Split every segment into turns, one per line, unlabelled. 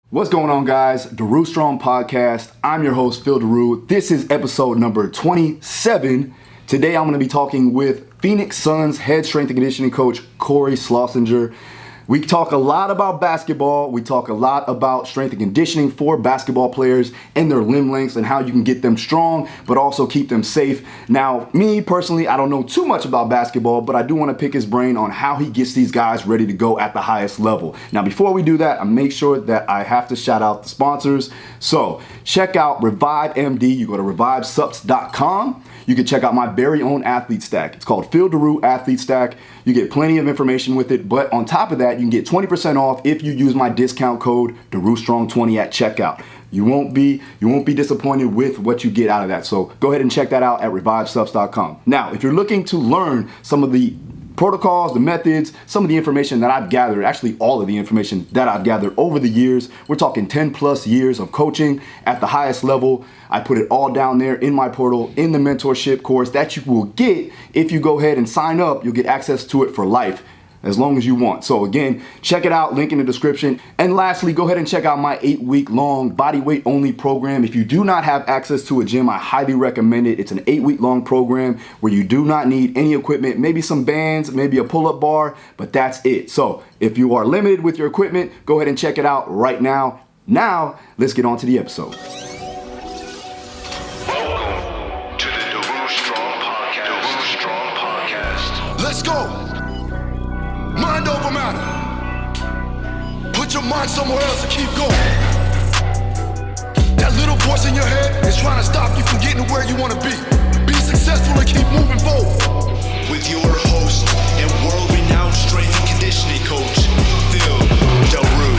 What's going on, guys? Daru Strong Podcast. I'm your host, Phil Daru. This is episode number 27. Today I'm going to be talking with Phoenix Suns head strength and conditioning coach, Cory Schlesinger. We talk a lot about basketball. We talk a lot about strength and conditioning for basketball players and their limb lengths and how you can get them strong, but also keep them safe. Now, me personally, I don't know too much about basketball, but I do want to pick his brain on how he gets these guys ready to go at the highest level. Now, before we do that, I make sure that I have to shout out the sponsors. So check out Revive MD. You go to revivesubs.com. You can check out my very own athlete stack. It's called Phil Daru Athlete Stack. You get plenty of information with it, but on top of that, you can get 20% off if you use my discount code DaruStrong20 at checkout. You won't be disappointed with what you get out of that. So go ahead and check that out at revivesubs.com. Now, if you're looking to learn some of the protocols, the methods, some of the information that I've gathered, actually all of the information that I've gathered over the years. We're talking 10 plus years of coaching at the highest level. I put it all down there in my portal, in the mentorship course that you will get if you go ahead and sign up. You'll get access to it for life, as long as you want. So again, check it out, link in the description. And lastly, go ahead and check out my 8-week-long body weight only program. If you do not have access to a gym, I highly recommend it. It's an 8-week-long program where you do not need any equipment, maybe some bands, maybe a pull-up bar, but that's it. So if you are limited with your equipment, go ahead and check it out right now. Now, let's get on to the episode.
Welcome to the Daru Strong Podcast. Daru Strong Podcast.
Let's go. Mind over matter. Put your mind somewhere else and keep going. That little voice in your head is trying to stop you from getting to where you want to be. Be successful and keep moving forward.
With your host and world-renowned strength and conditioning coach, Phil Daru.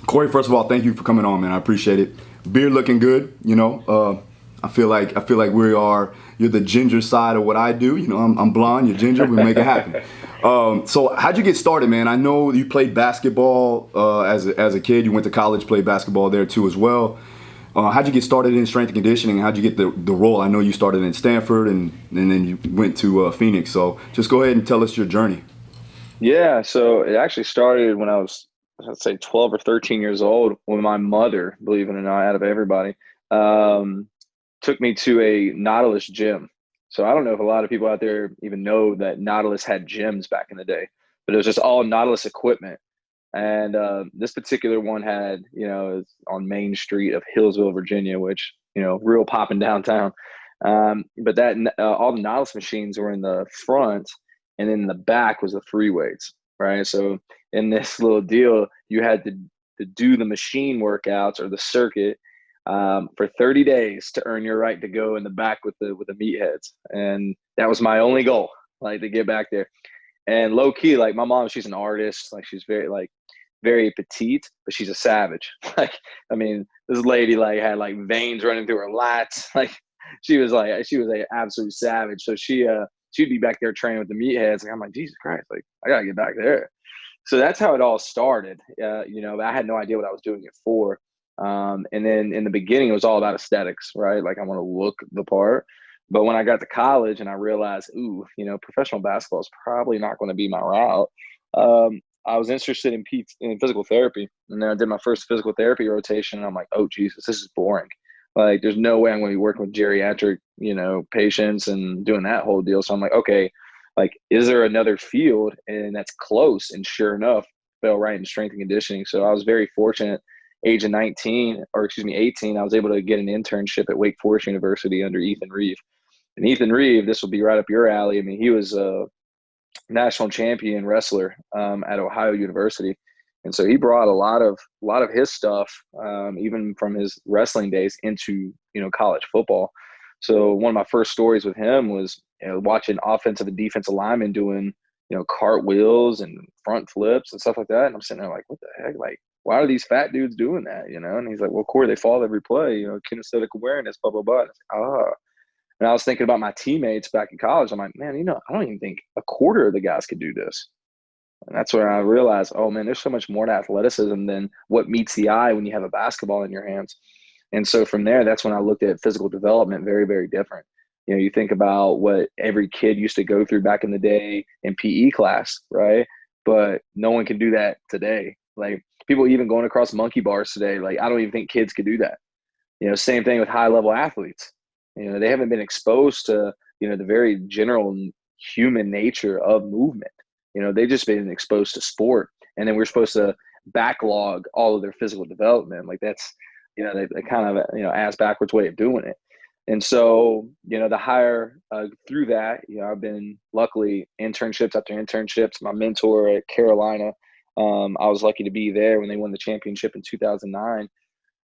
Cory, first of all, thank you for coming on, man. I appreciate it. Beard looking good, you know. I feel like you're the ginger side of what I do. You know, I'm blonde, you're ginger, we make it happen. So how'd you get started, man? I know you played basketball as a kid. You went to college, played basketball there too as well. How'd you get started in strength and conditioning? How'd you get the role? I know you started in Stanford and then you went to Phoenix. So just go ahead and tell us your journey.
Yeah, so it actually started when I was, I'd say 12 or 13 years old, when my mother, believe it or not, out of everybody, took me to a Nautilus gym. So I don't know if a lot of people out there even know that Nautilus had gyms back in the day, but it was just all Nautilus equipment. And this particular one had, you know, on Main Street of Hillsville, Virginia, which, you know, real popping downtown. But that all the Nautilus machines were in the front, and in the back was the free weights, right? So in this little deal, you had to do the machine workouts or the circuit for 30 days to earn your right to go in the back with the meatheads. And that was my only goal, like, to get back there. And low key, like, my mom, she's an artist, like, she's very petite, but she's a savage. Like, I mean, this lady had veins running through her lats. Like, she was an absolute savage. So she'd be back there training with the meatheads. Like, I'm like, Jesus Christ, like, I gotta get back there. So that's how it all started. You know, I had no idea what I was doing it for. And then in the beginning, it was all about aesthetics, right? Like, I want to look the part. But when I got to college and I realized, you know, professional basketball is probably not going to be my route, I was interested in physical therapy. And then I did my first physical therapy rotation. And I'm like, oh, Jesus, this is boring. Like, there's no way I'm going to be working with geriatric, you know, patients and doing that whole deal. So I'm like, okay, like, is there another field? And that's close. And sure enough, fell right in strength and conditioning. So I was very fortunate. Age of 18, I was able to get an internship at Wake Forest University under Ethan Reeve. And Ethan Reeve, this will be right up your alley. I mean, he was a national champion wrestler at Ohio University. And so he brought a lot of his stuff, even from his wrestling days, into, you know, college football. So one of my first stories with him was, you know, watching offensive and defensive linemen doing, you know, cartwheels and front flips and stuff like that. And I'm sitting there like, what the heck? Like, why are these fat dudes doing that? You know? And he's like, well, Cory, they fall every play, you know, kinesthetic awareness, blah, blah, blah. And I was like, And I was thinking about my teammates back in college. I'm like, man, you know, I don't even think a quarter of the guys could do this. And that's where I realized, oh man, there's so much more to athleticism than what meets the eye when you have a basketball in your hands. And so from there, that's when I looked at physical development very, very different. You know, you think about what every kid used to go through back in the day in PE class, right? but no one can do that today. Like people even going across monkey bars today, like I don't even think kids could do that. Same thing with high level athletes. They haven't been exposed to, the very general human nature of movement. They've just been exposed to sport. And then we're supposed to backlog all of their physical development. Like that's, they kind of, ass backwards way of doing it. And so, the higher through that, I've been luckily internships after internships. My mentor at Carolina, I was lucky to be there when they won the championship in 2009.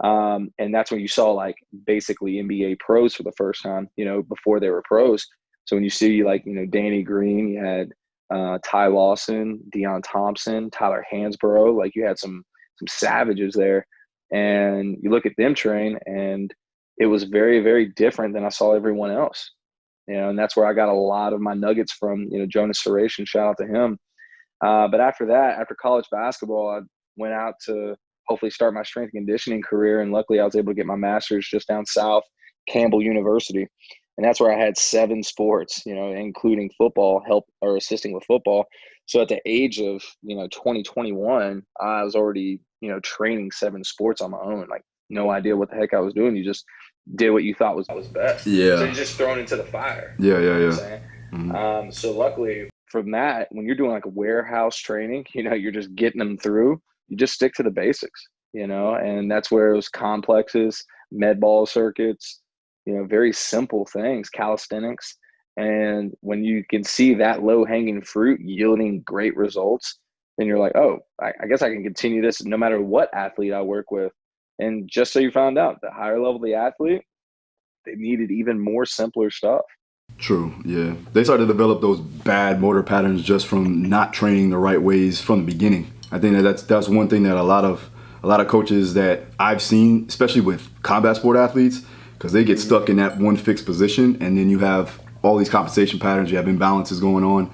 And that's when you saw like basically NBA pros for the first time, before they were pros. So when you see like, Danny Green, you had Ty Lawson, Deion Thompson, Tyler Hansborough, like you had some savages there, and you look at them train and it was very, very different than I saw everyone else, and that's where I got a lot of my nuggets from, Jonas Suration, shout out to him. But after that, after college basketball, I went out to hopefully start my strength and conditioning career. And luckily I was able to get my master's just down south, Campbell University. And that's where I had 7 sports, including football, help or assisting with football. So at the age of, 2021, I was already, training 7 sports on my own, like no idea what the heck I was doing. You just did what you thought was best.
Yeah.
So you're just thrown into the fire.
Yeah.
Mm-hmm. So luckily from that, when you're doing like a warehouse training, you're just getting them through, you just stick to the basics, and that's where it was complexes, med ball circuits, very simple things, calisthenics. And when you can see that low hanging fruit yielding great results, then you're like, oh, I guess I can continue this no matter what athlete I work with. And just so you found out, the higher level the athlete, they needed even more simpler stuff.
True. Yeah. They started to develop those bad motor patterns just from not training the right ways from the beginning. I think that's one thing that a lot of coaches that I've seen, especially with combat sport athletes, because they get stuck in that one fixed position, and then you have all these compensation patterns, you have imbalances going on.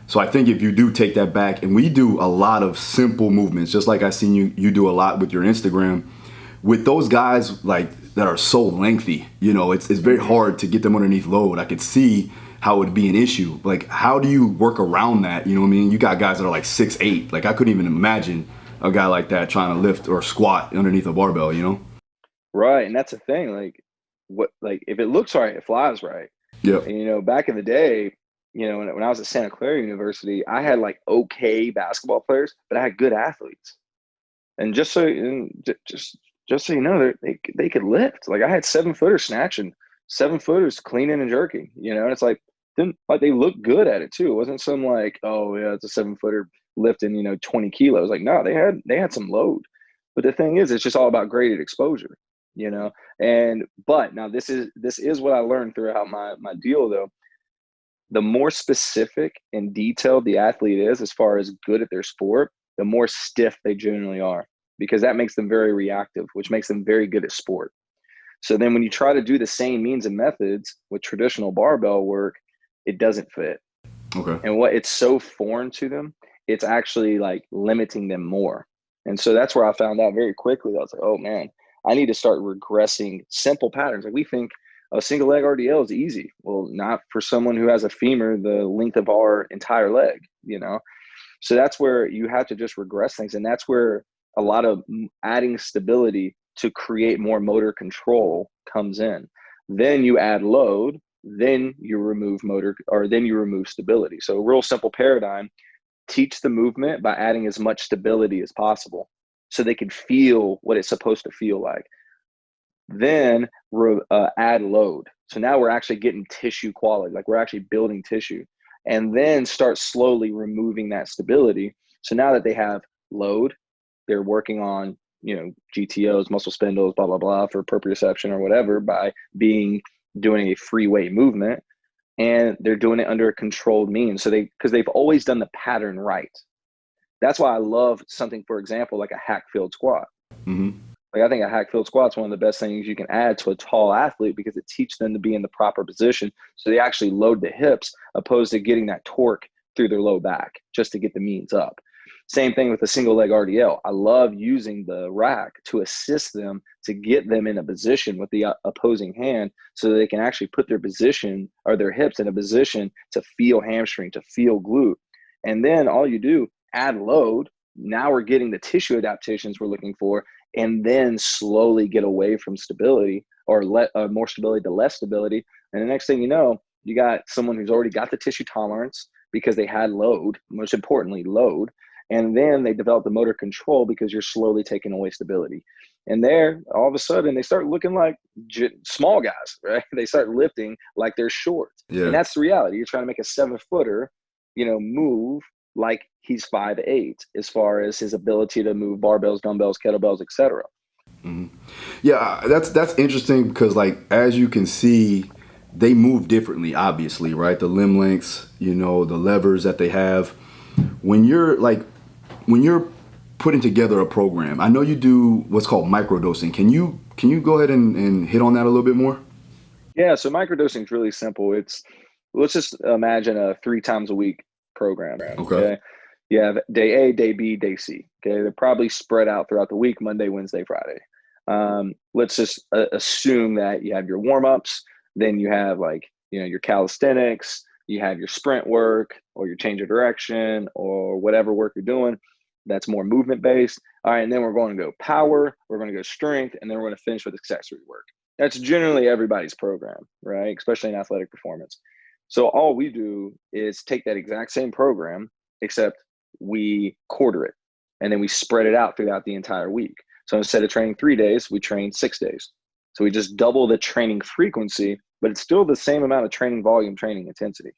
So I think if you do take that back, and we do a lot of simple movements, just like I seen you do a lot with your Instagram, with those guys like that are so lengthy, it's very hard to get them underneath load. I could see how it would be an issue. Like, how do you work around that? You know what I mean? You got guys that are like 6'8". Like, I couldn't even imagine a guy like that trying to lift or squat underneath a barbell,
Right. And that's the thing. Like, if it looks right, it flies right.
Yeah.
And, back in the day, when I was at Santa Clara University, I had like okay basketball players, but I had good athletes. And just so you know, they could lift. Like I had 7-footers snatching, 7-footers cleaning and jerking, and it's like, they looked good at it too. It wasn't some like, oh yeah, it's a 7-footer lifting, 20 kilos. Like, no, they had some load. But the thing is, it's just all about graded exposure, but now this is what I learned throughout my deal though. The more specific and detailed the athlete is as far as good at their sport, the more stiff they generally are, because that makes them very reactive, which makes them very good at sport. So then when you try to do the same means and methods with traditional barbell work, it doesn't fit.
Okay.
And what it's so foreign to them, it's actually like limiting them more. And so that's where I found out very quickly. I was like, oh man, I need to start regressing simple patterns. Like we think a single leg RDL is easy. Well, not for someone who has a femur the length of our entire leg, So that's where you have to just regress things. And that's where a lot of adding stability to create more motor control comes in. Then you add load, then you remove then you remove stability. So a real simple paradigm, teach the movement by adding as much stability as possible so they can feel what it's supposed to feel like. Then add load. So now we're actually getting tissue quality, like we're actually building tissue, and then start slowly removing that stability. So now that they have load, they're working on, GTOs, muscle spindles, blah, blah, blah, for proprioception or whatever by doing a free weight movement, and they're doing it under a controlled means. So because they've always done the pattern right. That's why I love something, for example, like a hack field squat.
Mm-hmm.
Like I think a hack field squat is one of the best things you can add to a tall athlete because it teaches them to be in the proper position. So they actually load the hips opposed to getting that torque through their low back just to get the means up. Same thing with a single leg RDL. I love using the rack to assist them to get them in a position with the opposing hand so that they can actually put their position or their hips in a position to feel hamstring, to feel glute. And then all you do add load. Now we're getting the tissue adaptations we're looking for, and then slowly get away from stability or more stability to less stability. And the next thing you know, you got someone who's already got the tissue tolerance because they had load, most importantly, load. And then they develop the motor control because you're slowly taking away stability. And there, all of a sudden, they start looking like small guys, right? They start lifting like they're short.
Yeah.
And that's the reality. You're trying to make a 7-footer, move like he's 5'8" as far as his ability to move barbells, dumbbells, kettlebells, etc.
Mm-hmm. Yeah, that's interesting because, like, as you can see, they move differently, obviously, right? The limb lengths, the levers that they have. When you're putting together a program, I know you do what's called microdosing. Can you go ahead and hit on that a little bit more?
Yeah, so microdosing is really simple. Let's just imagine a 3 times a week program. Okay. You have day A, day B, day C. Okay. They're probably spread out throughout the week, Monday, Wednesday, Friday. Let's just assume that you have your warm-ups, then you have your calisthenics, you have your sprint work or your change of direction or whatever work you're doing that's more movement based. All right. And then we're going to go power, we're going to go strength, and then we're going to finish with accessory work. That's generally everybody's program, right? Especially in athletic performance. So all we do is take that exact same program, except we quarter it, and then we spread it out throughout the entire week. So instead of training 3 days, we train 6 days. So we just double the training frequency, but it's still the same amount of training volume, training intensity.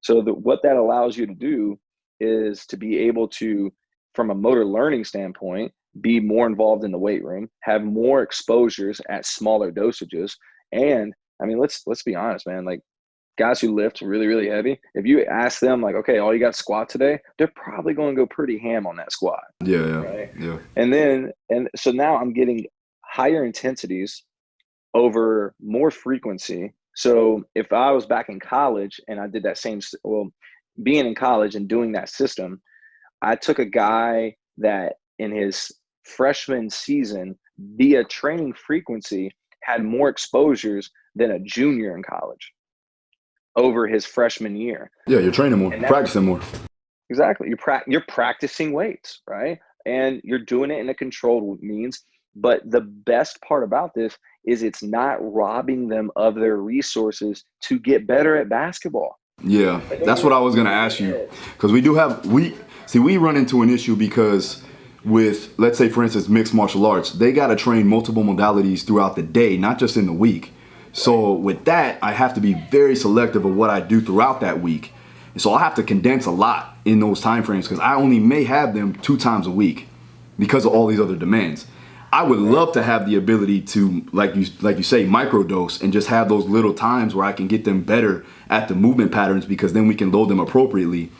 So what that allows you to do is to be able to, from a motor learning standpoint, be more involved in the weight room, have more exposures at smaller dosages. And I mean, let's be honest, man, like guys who lift really, really heavy, if you ask them like, okay, all you got squat today, they're probably going to go pretty ham on that squat.
Yeah.
Right?
Yeah.
And so now I'm getting higher intensities over more frequency. So if I was back in college and I did that being in college and doing that system, I took a guy that in his freshman season via training frequency had more exposures than a junior in college over his freshman year.
Yeah, you're training more, practicing more.
Exactly. You're practicing weights, right? And you're doing it in a controlled means. But the best part about this is it's not robbing them of their resources to get better at basketball.
Yeah, that's what I was going to ask you. Because we run into an issue because with, let's say, for instance, mixed martial arts, they got to train multiple modalities throughout the day, not just in the week. So with that, I have to be very selective of what I do throughout that week. And so I have to condense a lot in those time frames because I only may have them 2 times a week because of all these other demands. I would love to have the ability to, like you say, microdose and just have those little times where I can get them better at the movement patterns because then we can load them appropriately.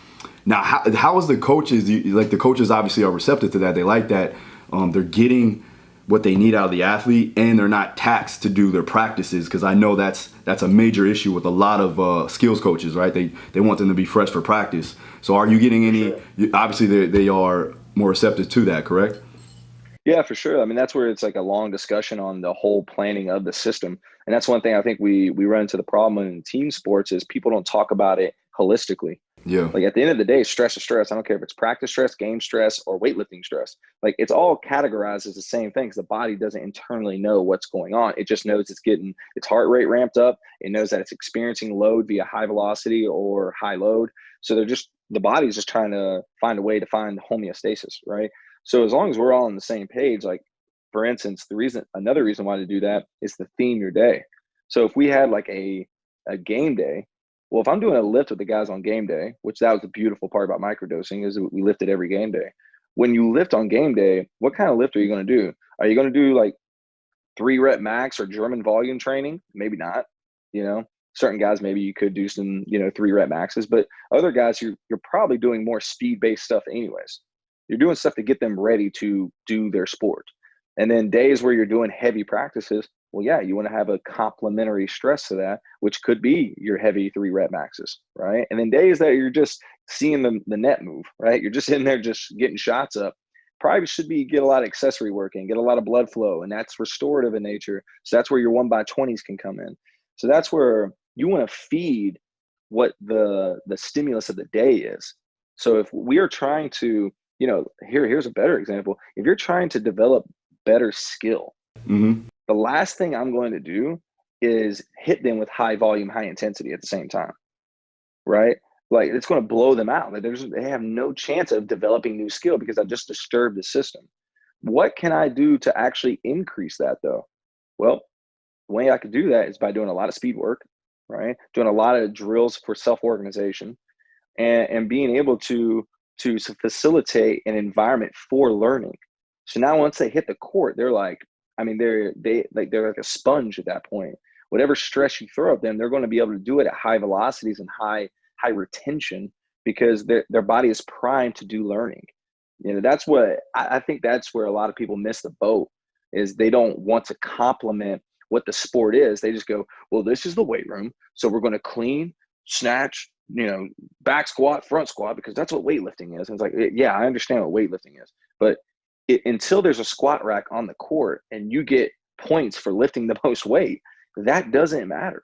Now, how is the coaches, the coaches obviously are receptive to that. They like that. They're getting what they need out of the athlete and they're not taxed to do their practices because I know that's a major issue with a lot of skills coaches, right? They want them to be fresh for practice. So are you getting any,
Sure.
Obviously they are more receptive to that, correct?
Yeah, for sure. I mean, that's where it's like a long discussion on the whole planning of the system. And that's one thing I think we run into the problem in team sports is people don't talk about it holistically.
Yeah.
Like at the end of the day, stress is stress. I don't care if it's practice stress, game stress, or weightlifting stress. Like it's all categorized as the same thing because the body doesn't internally know what's going on. It just knows it's getting its heart rate ramped up. It knows that it's experiencing load via high velocity or high load. So the body's just trying to find a way to find homeostasis, right? So as long as we're all on the same page, like for instance, another reason why to do that is to theme your day. So if we had like a game day, well, if I'm doing a lift with the guys on game day, which that was the beautiful part about microdosing is we lifted every game day. When you lift on game day, what kind of lift are you going to do? Are you going to do like 3 rep max or German volume training? Maybe not. Certain guys, maybe you could do some, 3 rep maxes, but other guys, you're probably doing more speed-based stuff anyways. You're doing stuff to get them ready to do their sport. And then days where you're doing heavy practices, well, yeah, you want to have a complementary stress to that, which could be your heavy 3 rep maxes, right? And then days that you're just seeing the net move, right? You're just in there just getting shots up. Probably should be get a lot of accessory work in, get a lot of blood flow, and that's restorative in nature. So that's where your 1x20s can come in. So that's where you want to feed what the stimulus of the day is. So if we are trying to, here's a better example. If you're trying to develop better skill, the last thing I'm going to do is hit them with high volume, high intensity at the same time, right? Like it's going to blow them out. Like they have no chance of developing new skill because I just disturbed the system. What can I do to actually increase that though? Well, the way I could do that is by doing a lot of speed work, right? Doing a lot of drills for self-organization and being able to facilitate an environment for learning. So now once they hit the court, they're like, they're like a sponge at that point. Whatever stress you throw at them, they're going to be able to do it at high velocities and high retention because their body is primed to do learning. That's what I think that's where a lot of people miss the boat is they don't want to complement what the sport is. They just go, well, this is the weight room. So we're going to clean, snatch, back squat, front squat, because that's what weightlifting is. And it's like, yeah, I understand what weightlifting is, but until there's a squat rack on the court and you get points for lifting the most weight, that doesn't matter.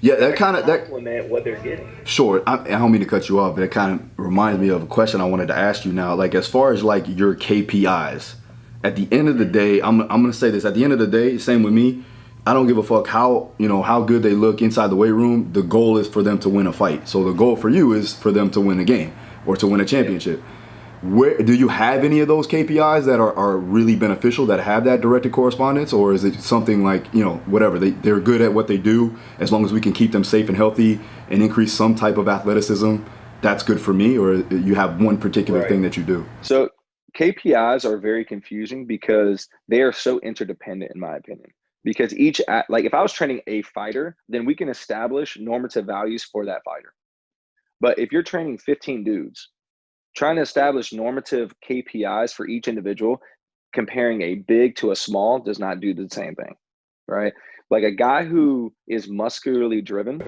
Yeah, that
complement what they're getting.
Sure, I don't mean to cut you off, but it kind of reminds me of a question I wanted to ask you now. Like as far as like your KPIs, at the end of the day, I'm gonna say this. At the end of the day, same with me. I don't give a fuck how good they look inside the weight room. The goal is for them to win a fight. So the goal for you is for them to win a game or to win a championship. Where do you have any of those KPIs that are really beneficial, that have that directed correspondence, or is it something like whatever they're good at what they do, as long as we can keep them safe and healthy and increase some type of athleticism, that's good for me? Or you have one particular thing that you do?
So KPIs are very confusing because they are so interdependent, in my opinion. Because if I was training a fighter, then we can establish normative values for that fighter. But if you're training 15 dudes, trying to establish normative KPIs for each individual, comparing a big to a small does not do the same thing, right? Like a guy who is muscularly driven,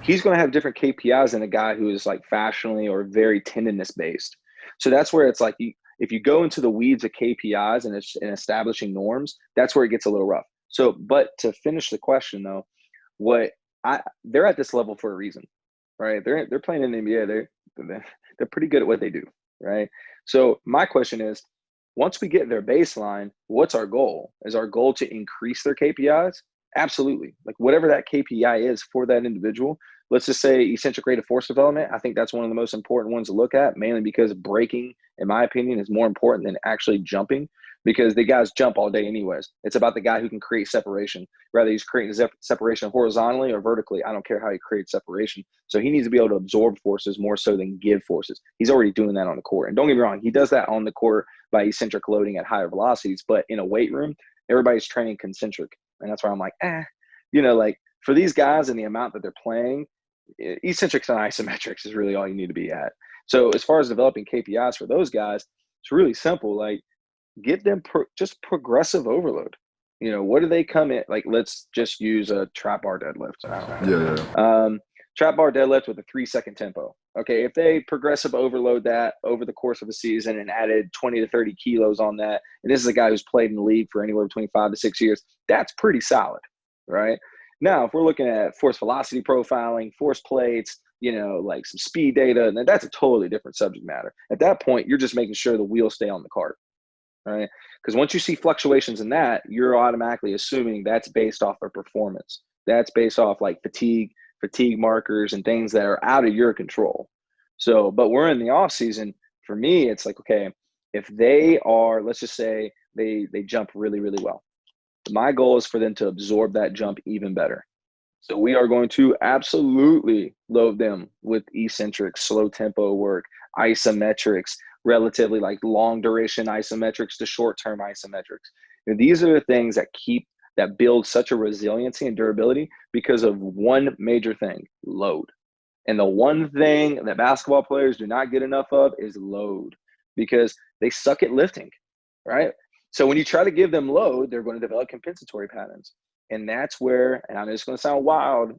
he's going to have different KPIs than a guy who is like fashionally or very tendinous based. So that's where it's like, if you go into the weeds of KPIs and establishing norms, that's where it gets a little rough. So, but to finish the question though, they're at this level for a reason, right? They're playing in the NBA. They're pretty good at what they do, right? So my question is, once we get their baseline, what's our goal? Is our goal to increase their KPIs? Absolutely. Like whatever that KPI is for that individual. Let's just say eccentric rate of force development. I think that's one of the most important ones to look at, mainly because breaking, in my opinion, is more important than actually jumping, because the guys jump all day anyways. It's about the guy who can create separation. Whether he's creating separation horizontally or vertically, I don't care how he creates separation. So he needs to be able to absorb forces more so than give forces. He's already doing that on the court. And don't get me wrong, he does that on the court by eccentric loading at higher velocities. But in a weight room, everybody's training concentric. And that's why I'm like, like for these guys and the amount that they're playing, eccentrics and isometrics is really all you need to be at. So as far as developing KPIs for those guys, it's really simple. Like give them just progressive overload. What do they come in? Like, let's just use a trap bar deadlift. Trap bar deadlift with a 3-second tempo. Okay. If they progressive overload that over the course of a season and added 20 to 30 kilos on that, and this is a guy who's played in the league for anywhere between 5 to 6 years, that's pretty solid. Right. Now, if we're looking at force velocity profiling, force plates, like some speed data, then that's a totally different subject matter. At that point, you're just making sure the wheels stay on the cart, right? Because once you see fluctuations in that, you're automatically assuming that's based off of performance. That's based off like fatigue markers and things that are out of your control. So, but we're in the off season. For me, it's like, okay, if they are, let's just say they jump really, really well. My goal is for them to absorb that jump even better. So we are going to absolutely load them with eccentric, slow tempo work, isometrics, relatively like long duration isometrics to short term isometrics. These are the things that build such a resiliency and durability because of one major thing: load. And the one thing that basketball players do not get enough of is load, because they suck at lifting, right? So when you try to give them load, they're going to develop compensatory patterns. And that's where, and I'm just going to sound wild,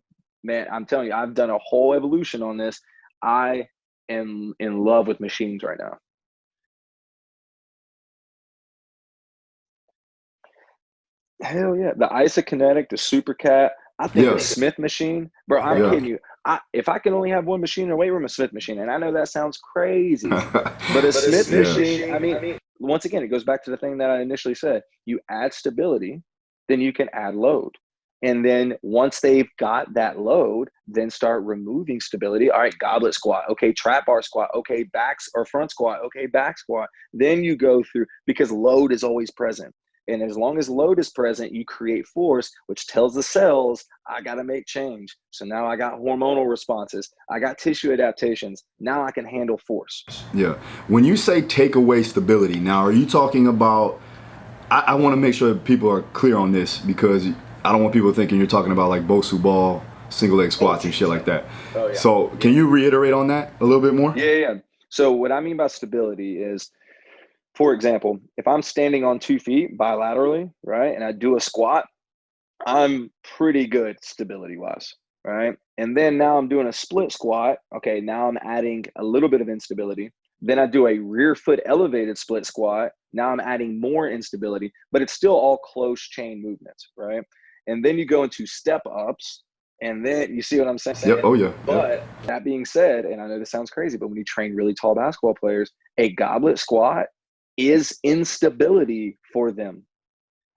man, I'm telling you, I've done a whole evolution on this. I am in love with machines right now. Hell yeah. The isokinetic, the supercat, I think a Smith machine, bro, I'm kidding you. If I can only have one machine in a weight room, a Smith machine, and I know that sounds crazy, but a Smith machine, I mean, once again, it goes back to the thing that I initially said. You add stability, then you can add load. And then once they've got that load, then start removing stability. All right, goblet squat. Okay, trap bar squat. Okay, backs or front squat. Okay, back squat. Then you go through, because load is always present. And as long as load is present, you create force, which tells the cells, I got to make change. So now I got hormonal responses. I got tissue adaptations. Now I can handle force.
Yeah. When you say take away stability, now are you talking about, I want to make sure that people are clear on this, because I don't want people thinking you're talking about like Bosu ball, single leg squats and shit like that. Oh, yeah. So can you reiterate on that a little bit more?
Yeah. So what I mean by stability is, for example, if I'm standing on 2 feet bilaterally, right, and I do a squat, I'm pretty good stability wise, right? And then now I'm doing a split squat. Okay, now I'm adding a little bit of instability. Then I do a rear foot elevated split squat. Now I'm adding more instability, but it's still all close chain movements, right? And then you go into step ups, and then you see what I'm saying?
Yep. Oh, yeah.
But that being said, and I know this sounds crazy, but when you train really tall basketball players, a goblet squat is instability for them,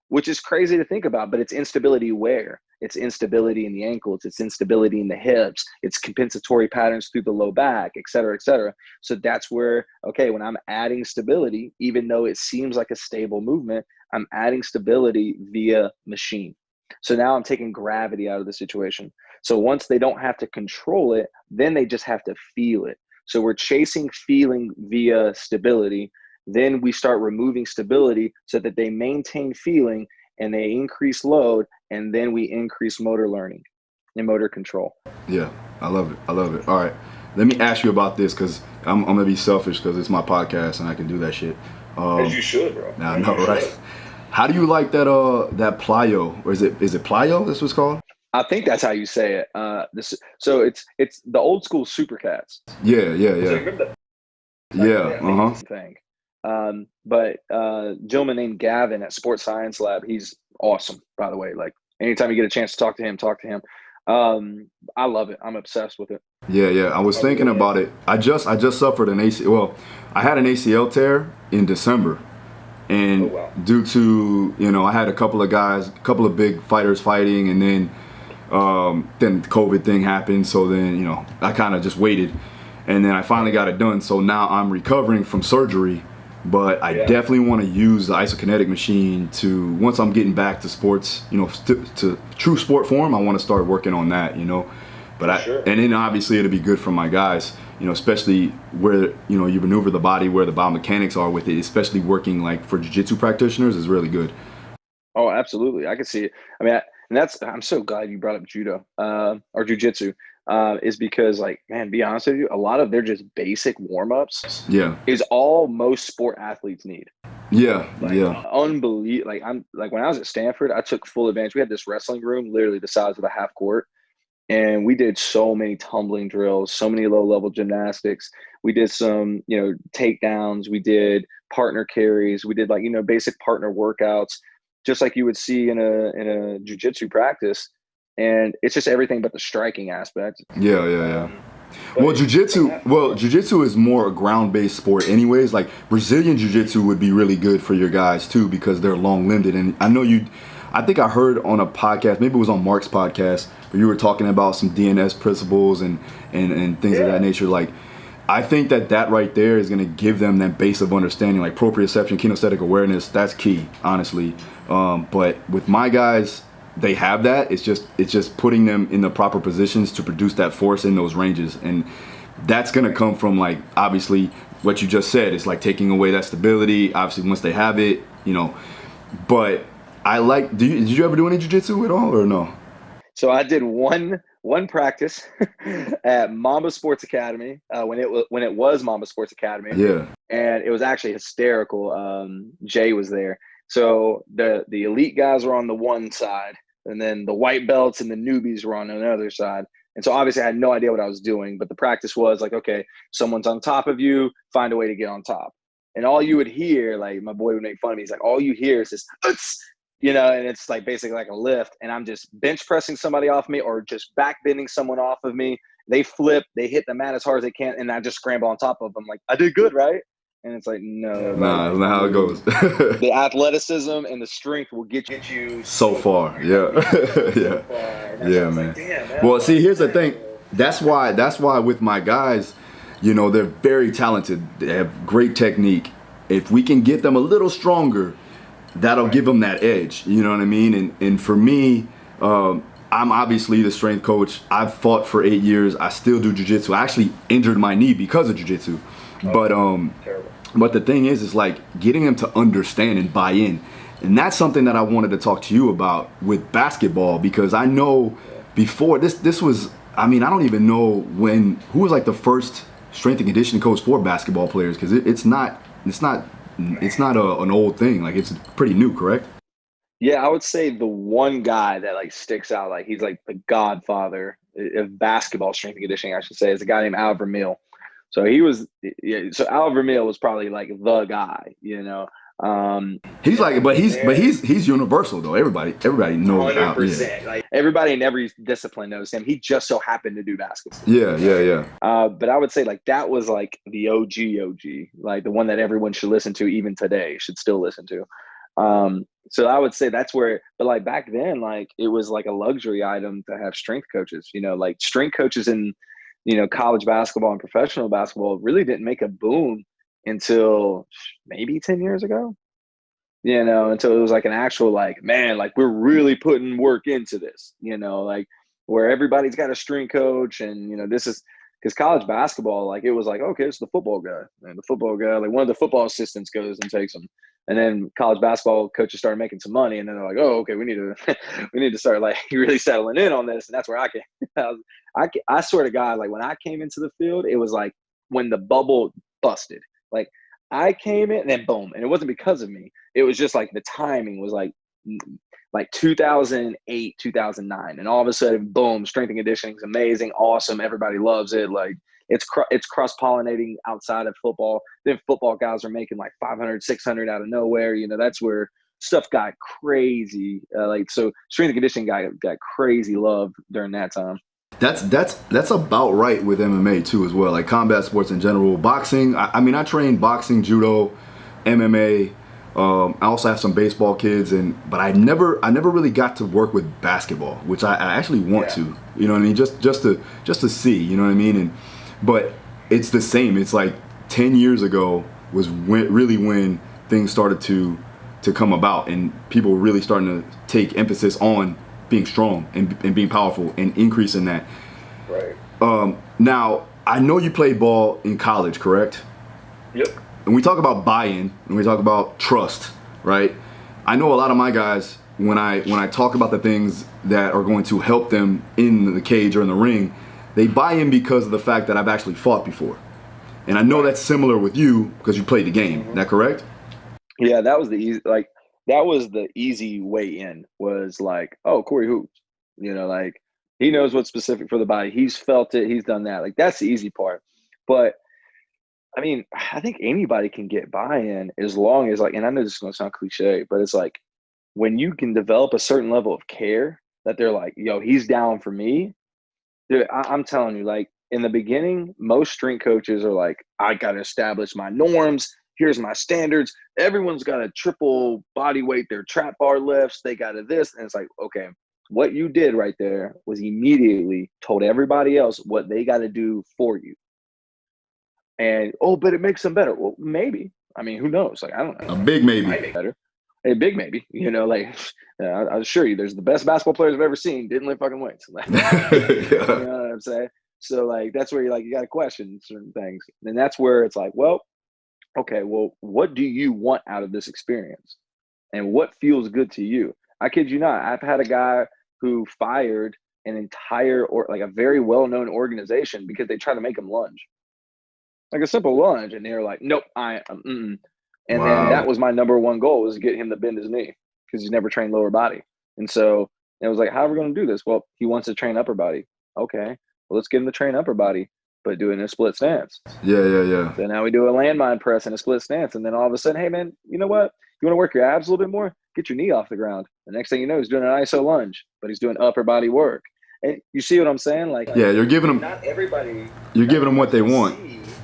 which is crazy to think about, but it's instability where? It's instability in the ankles, it's instability in the hips, it's compensatory patterns through the low back, et cetera, et cetera. So that's where, okay, when I'm adding stability, even though it seems like a stable movement, I'm adding stability via machine. So now I'm taking gravity out of the situation. So once they don't have to control it, then they just have to feel it. So we're chasing feeling via stability. Then we start removing stability so that they maintain feeling and they increase load, and then we increase motor learning and motor control.
Yeah, I love it. All right, let me ask you about this, because I'm gonna be selfish because it's my podcast and I can do that shit.
As you should, bro.
Nah, no, right? How do you like that that plyo, or is it plyo? This was called?
I think that's how you say it. So it's the old school supercats.
Yeah.
So remember that thing. But gentleman named Gavin at Sports Science Lab, he's awesome, by the way. Like, anytime you get a chance to talk to him, talk to him. I love it. I'm obsessed with it.
Yeah. I was thinking about it. I just suffered an ACL. Well, I had an ACL tear in December, and due to, I had a couple of big fighters fighting, and then the COVID thing happened. So then, I kind of just waited, and then I finally got it done. So now I'm recovering from surgery. But I definitely want to use the isokinetic machine to, once I'm getting back to sports, to true sport form, I want to start working on that, But and then obviously it'll be good for my guys, especially where, you maneuver the body, where the biomechanics are with it, especially working like for jiu-jitsu practitioners is really good.
Oh, absolutely. I can see it. I mean, I'm so glad you brought up judo or jiu-jitsu. Is because, like, man, be honest with you, a lot of their just basic warm-ups is all most sport athletes need. Unbelievable. Like when I was at Stanford, I took full advantage. We had this wrestling room literally the size of a half court, and we did so many tumbling drills, so many low-level gymnastics. We did some takedowns, we did partner carries, we did basic partner workouts, just like you would see in a jiu-jitsu practice. And it's just everything but the striking aspect.
Yeah. Well, jiu-jitsu is more a ground-based sport anyways. Like, Brazilian jiu-jitsu would be really good for your guys too, because they're long-limbed. And I think I heard on a podcast, maybe it was on Mark's podcast, where you were talking about some DNS principles and things of that nature. Like, I think that right there is going to give them that base of understanding, like proprioception, kinesthetic awareness. That's key, honestly. But with my guys, they have that. It's just putting them in the proper positions to produce that force in those ranges, and that's gonna come from, like, obviously what you just said. It's like taking away that stability. Obviously, once they have it, But I like. Did you ever do any jiu-jitsu at all, or no?
So I did one practice at Mamba Sports Academy when it was Mamba Sports Academy.
Yeah,
and it was actually hysterical. Jay was there. So the elite guys were on the one side, and then the white belts and the newbies were on the other side. And so obviously I had no idea what I was doing, but the practice was like, okay, someone's on top of you, find a way to get on top. And all you would hear, like, my boy would make fun of me. He's like, all you hear is this, and it's like basically like a lift, and I'm just bench pressing somebody off me or just back bending someone off of me. They flip, they hit the mat as hard as they can, and I just scramble on top of them. Like, I did good, right? And it's like, no.
Nah, that's not how it goes.
The athleticism and the strength will get you
so far. Yeah. Yeah, man.
Like, damn, man.
Well, see, here's the thing. That's why with my guys, they're very talented. They have great technique. If we can get them a little stronger, that'll give them that edge. You know what I mean? And for me, I'm obviously the strength coach. I've fought for 8 years. I still do jiu-jitsu. I actually injured my knee because of jiu-jitsu. But the thing is like getting them to understand and buy in. And that's something that I wanted to talk to you about with basketball, because I know before this was, I don't even know who was like the first strength and conditioning coach for basketball players, because it's not an old thing. Like, it's pretty new, correct?
Yeah, I would say the one guy that like sticks out, like he's like the godfather of basketball strength and conditioning, I should say, is a guy named Al Vermeil. So Al Vermeil was probably like the guy,
He's like, but he's universal though. Everybody knows
100%. Like, everybody in every discipline knows him. He just so happened to do basketball.
Yeah.
But I would say like that was like the OG, like the one that everyone should listen to, even today, should still listen to. So I would say that's where, but like back then, like it was like a luxury item to have strength coaches. Like strength coaches in college basketball and professional basketball really didn't make a boom until maybe 10 years ago, until it was like an actual, like, man, like we're really putting work into this, like where everybody's got a strength coach. And, this is because college basketball, like it was like, okay, it's the football guy, and the football guy, like one of the football assistants goes and takes them. And then college basketball coaches started making some money, and then they're like, oh, okay, we need to start like really settling in on this. And that's where I came. I swear to God, like when I came into the field, it was like when the bubble busted. Like I came in and then boom. And it wasn't because of me. It was just like the timing was like 2008, 2009. And all of a sudden, boom, strength and conditioning is amazing, awesome. Everybody loves it. Like it's cross-pollinating outside of football. Then football guys are making like 500, 600 out of nowhere. That's where stuff got crazy. So strength and conditioning got crazy love during that time.
That's about right with MMA too as well, like combat sports in general. Boxing, I train boxing, judo, MMA. I also have some baseball kids, but I never really got to work with basketball, which I actually want to. You know what I mean? Just to see. You know what I mean? But it's the same. It's like 10 years ago was when things started to come about, and people were really starting to take emphasis on being strong and being powerful and increasing that.
Right.
Now, I know you played ball in college, correct?
Yep.
And we talk about buy-in and we talk about trust, right? I know a lot of my guys, when I talk about the things that are going to help them in the cage or in the ring, they buy in because of the fact that I've actually fought before. And I know that's similar with you because you played the game. Is that correct?
Yeah, that was the easy way in, was like, oh, Cory hoops. Like he knows what's specific for the body. He's felt it. He's done that. Like that's the easy part. But I think anybody can get buy-in as long as, like, and I know this is going to sound cliche, but it's like when you can develop a certain level of care that they're like, yo, he's down for me. Dude, I'm telling you, like in the beginning, most strength coaches are like, I got to establish my norms. Here's my standards. Everyone's got a triple body weight, their trap bar lifts. They got this. And it's like, okay, what you did right there was immediately told everybody else what they got to do for you. And, but it makes them better. Well, maybe. Who knows? Like, I don't know.
A big maybe.
Might make better. A big maybe. I assure you, there's the best basketball players I've ever seen didn't lift fucking weights. You know what I'm saying? So, like, that's where you got to question certain things. And that's where it's like, well, okay, well, what do you want out of this experience? And what feels good to you? I kid you not. I've had a guy who fired an entire, a very well-known organization because they tried to make him lunge. Like a simple lunge, and they're like, nope, and then that was my number one goal, was to get him to bend his knee because he's never trained lower body. And so it was like, how are we going to do this? Well, he wants to train upper body. Okay, well, let's get him to train upper body, but do it in a split stance.
Yeah.
So now we do a landmine press in a split stance, and then all of a sudden, hey man, you know what? You want to work your abs a little bit more? get your knee off the ground. The next thing you know, he's doing an iso lunge, but he's doing upper body work. And you see what I'm saying? Like,
yeah, you're giving them.
Not everybody.
You're giving them what they want.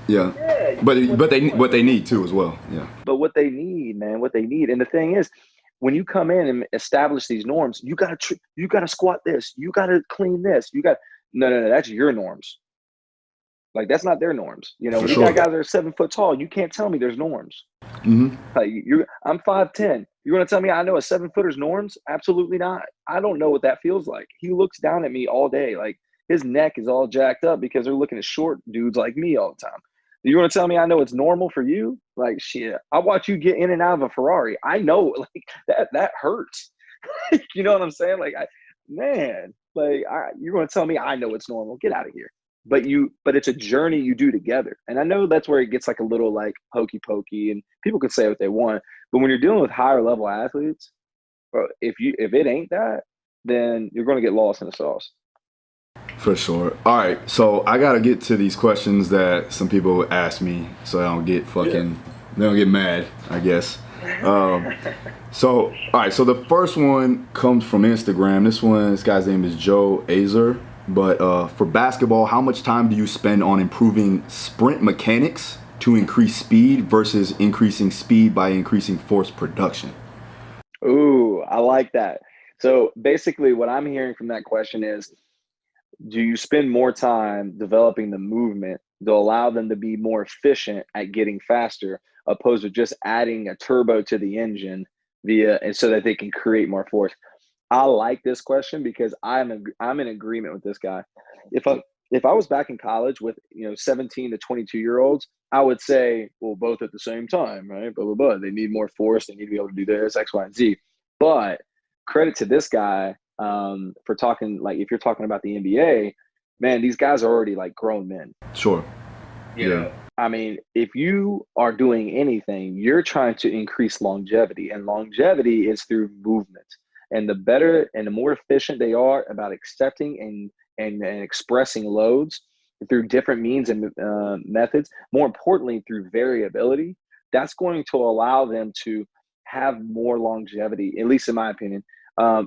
Yeah. But they what they need too as well. Yeah.
But what they need, man, what they need. And the thing is, when you come in and establish these norms, you gotta squat this, you gotta clean this, no, that's your norms. Like, that's not their norms. You know, when you got guys that are 7 foot tall, you can't tell me there's norms.
Mm-hmm.
Like, I'm 5'10". You're gonna tell me I know a 7 footer's norms? Absolutely not. I don't know what that feels like. He looks down at me all day. Like, his neck is all jacked up because they're looking at short dudes like me all the time. You're gonna tell me I know it's normal for you? Like, shit, I watch you get in and out of a Ferrari. I know, like, that hurts. You know what I'm saying? Like, you're gonna tell me I know it's normal? Get out of here. But it's a journey you do together. And I know that's where it gets like a little like hokey pokey, and people can say what they want. But when you're dealing with higher level athletes, bro, if it ain't that, then you're gonna get lost in the sauce.
For sure. All right, so I gotta get to these questions that some people ask me, so I don't get they don't get mad, I guess. So all right, so the first one comes from Instagram. This guy's name is Joe Azer. But for basketball, how much time do you spend on improving sprint mechanics to increase speed versus increasing speed by increasing force production?
Ooh, I like that. So basically what I'm hearing from that question is, do you spend more time developing the movement to allow them to be more efficient at getting faster, opposed to just adding a turbo to the engine and so that they can create more force? I like this question because I'm in agreement with this guy. If I was back in college with 17 to 22-year-olds, I would say, well, both at the same time, right? Blah blah blah. They need more force. They need to be able to do this, X, Y, and Z. But credit to this guy for talking. Like, if you're talking about the NBA, man, these guys are already like grown men.
Sure.
You know? I mean, if you are doing anything, you're trying to increase longevity, and longevity is through movement. And the better and the more efficient they are about accepting and expressing loads through different means and methods, more importantly through variability, that's going to allow them to have more longevity, at least in my opinion,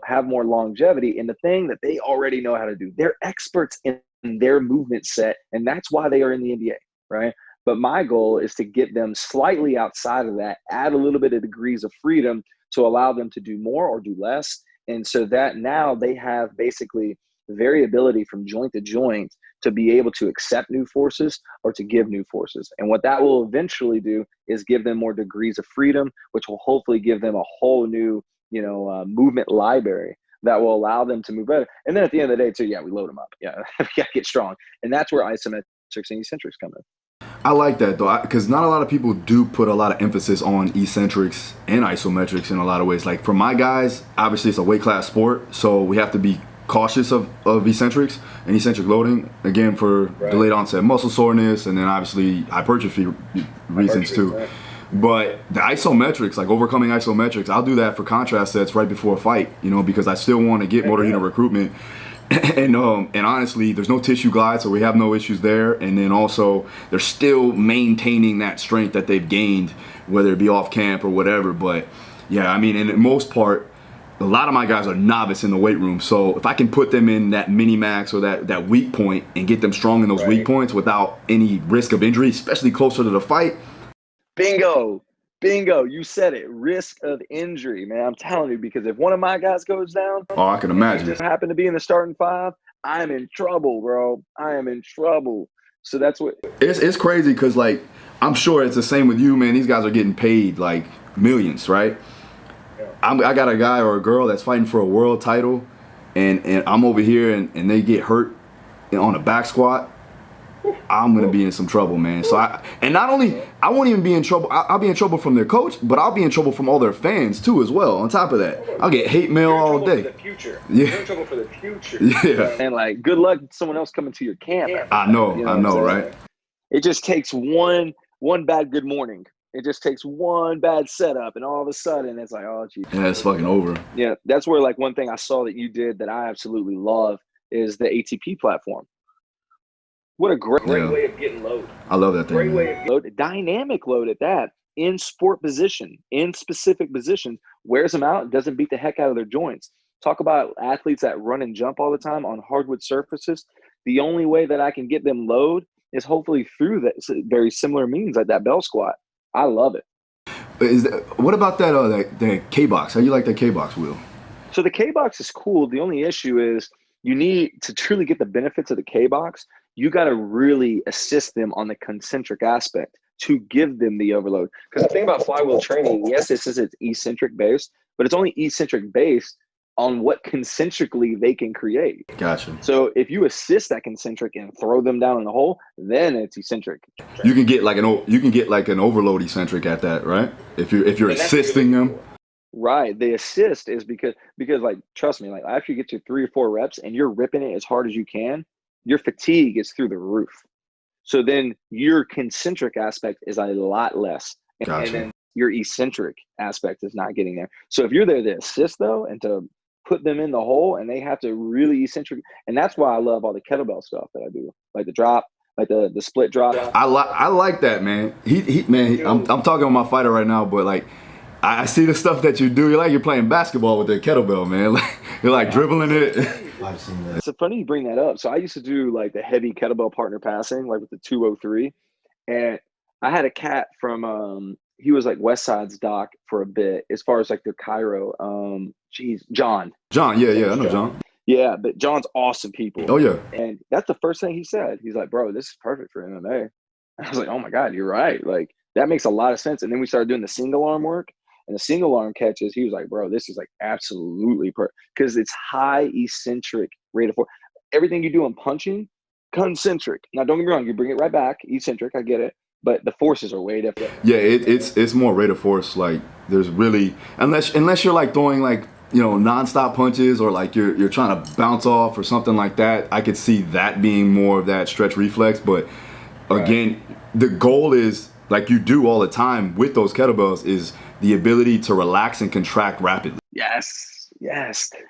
have more longevity in the thing that they already know how to do. They're experts in their movement set, and that's why they are in the NBA, right? But my goal is to get them slightly outside of that, add a little bit of degrees of freedom to allow them to do more or do less. And so that now they have basically variability from joint to joint to be able to accept new forces or to give new forces. And what that will eventually do is give them more degrees of freedom, which will hopefully give them a whole new, movement library that will allow them to move better. And then at the end of the day too, we load them up. We gotta get strong. And that's where isometrics and eccentrics come in.
I like that though, because not a lot of people do put a lot of emphasis on eccentrics and isometrics in a lot of ways. Like for my guys, obviously it's a weight class sport, so we have to be cautious of eccentrics and eccentric loading, again, for delayed onset muscle soreness and then obviously hypertrophy reasons too. Right. But the isometrics, like overcoming isometrics, I'll do that for contrast sets right before a fight, because I still want to get motor unit recruitment. And honestly, there's no tissue glide, so we have no issues there. And then also, they're still maintaining that strength that they've gained, whether it be off camp or whatever. But yeah, I mean, in the most part, a lot of my guys are novice in the weight room. So if I can put them in that mini max or that weak point and get them strong in those weak points without any risk of injury, especially closer to the fight.
Bingo, you said it. Risk of injury, man. I'm telling you, because if one of my guys goes down,
I can imagine.
Just happen to be in the starting five, I'm in trouble, bro. I am in trouble. So that's what
it's crazy because, like, I'm sure it's the same with you, man. These guys are getting paid like millions, right? Yeah. I got a guy or a girl that's fighting for a world title, and I'm over here and they get hurt on a back squat. I'm gonna be in some trouble, man. So I won't even be in trouble. I'll be in trouble from their coach, but I'll be in trouble from all their fans too, as well. On top of that, I'll get hate mail all day.
For the future.
Yeah.
You're in trouble for the future.
Yeah.
And like, good luck someone else coming to your camp.
I know, right?
It just takes one bad good morning. It just takes one bad setup, and all of a sudden it's like, oh, geez.
Yeah, it's fucking over.
Yeah, that's where, like, one thing I saw that you did that I absolutely love is the ATP platform. What a great way of getting load.
I love that thing.
Great way of load, dynamic load at that, in sport position, in specific positions, wears them out, doesn't beat the heck out of their joints. Talk about athletes that run and jump all the time on hardwood surfaces. The only way that I can get them load is hopefully through that very similar means, like that bell squat. I love it.
What about that K-box? How you like that K-box, Will?
So the K-box is cool. The only issue is you need to truly get the benefits of the K-box. You got to really assist them on the concentric aspect to give them the overload. Because the thing about flywheel training, yes, this is it's eccentric based, but it's only eccentric based on what concentrically they can create.
Gotcha.
So if you assist that concentric and throw them down in the hole, then it's eccentric.
You can get like an overload eccentric at that, right? If you're assisting them.
Right. The assist is because like, trust me, like after you get to 3 or 4 reps and you're ripping it as hard as you can, your fatigue is through the roof. So then your concentric aspect is a lot less.
Gotcha.
And then your eccentric aspect is not getting there. So if you're there to assist though, and to put them in the hole, and they have to really eccentric, and that's why I love all the kettlebell stuff that I do, like the drop, like the split drop.
I like that, man. I'm talking with my fighter right now, but like I see the stuff that you do. You're playing basketball with the kettlebell, man. You're like dribbling it.
I've seen that.
It's funny you bring that up. So I used to do like the heavy kettlebell partner passing, like with the 203, and I had a cat from he was like West Side's doc for a bit, as far as like their Cairo. John.
Yeah, I know John.
Yeah, but John's awesome people.
Oh yeah.
And that's the first thing he said. He's like, bro, this is perfect for MMA. I was like, oh my God, you're right. Like that makes a lot of sense. And then we started doing the single arm work, and the single arm catches. He was like, bro, this is like absolutely perfect because it's high eccentric rate of force. Everything you do in punching, concentric. Now, don't get me wrong, you bring it right back, eccentric. I get it. But the forces are way different.
Yeah, it's more rate of force. Like there's really unless you're like throwing like nonstop punches or like you're trying to bounce off or something like that. I could see that being more of that stretch reflex. But again, the goal is like you do all the time with those kettlebells is the ability to relax and contract rapidly.
Yes,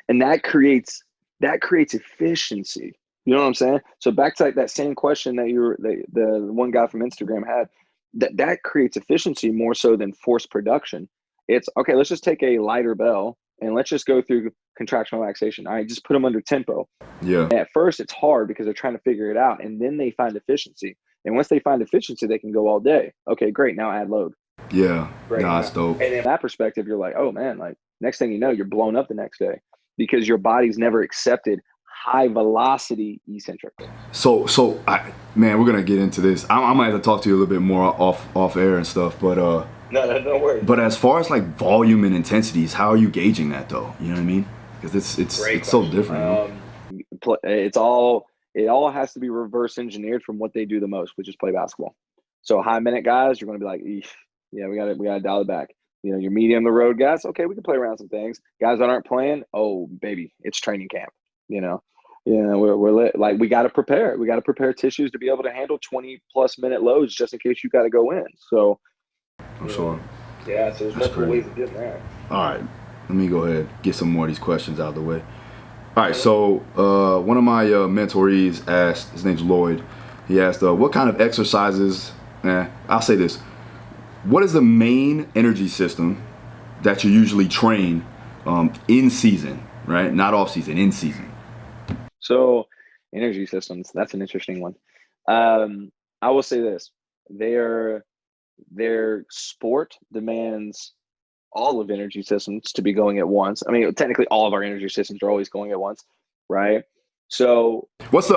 and that creates efficiency. You know what I'm saying? So back to like that same question that the one guy from Instagram had, that creates efficiency more so than force production. It's okay, let's just take a lighter bell and let's just go through contraction relaxation. All right, just put them under tempo.
Yeah. And
at first it's hard because they're trying to figure it out, and then they find efficiency. And once they find efficiency, they can go all day. Okay, great. Now add load.
Yeah.
Great.
Nah, it's dope.
And in that perspective, you're like, oh man, like next thing you know, you're blown up the next day because your body's never accepted high velocity eccentric.
So we're gonna get into this. I might have to talk to you a little bit more off air and stuff, but
no, don't worry.
But as far as like volume and intensities, how are you gauging that though? You know what I mean? Because it's so different.
It all has to be reverse engineered from what they do the most, which is play basketball. So high minute guys, you're gonna be like, yeah, we gotta dial it back. Your medium the road guys, okay, we can play around some things. Guys that aren't playing, oh baby, it's training camp. We're lit. Like we got to prepare. We got to prepare tissues to be able to handle 20+ minute loads just in case you got to go in. So,
I'm sure.
Yeah. So there's multiple ways of getting that.
All right, let me go ahead get some more of these questions out of the way. All right. So one of my mentorees asked. His name's Lloyd. He asked, "What kind of exercises?" I'll say this. What is the main energy system that you usually train in season? Right, not off season, in season.
So energy systems, that's an interesting one. I will say this, their sport demands all of energy systems to be going at once. I mean, technically all of our energy systems are always going at once, right? So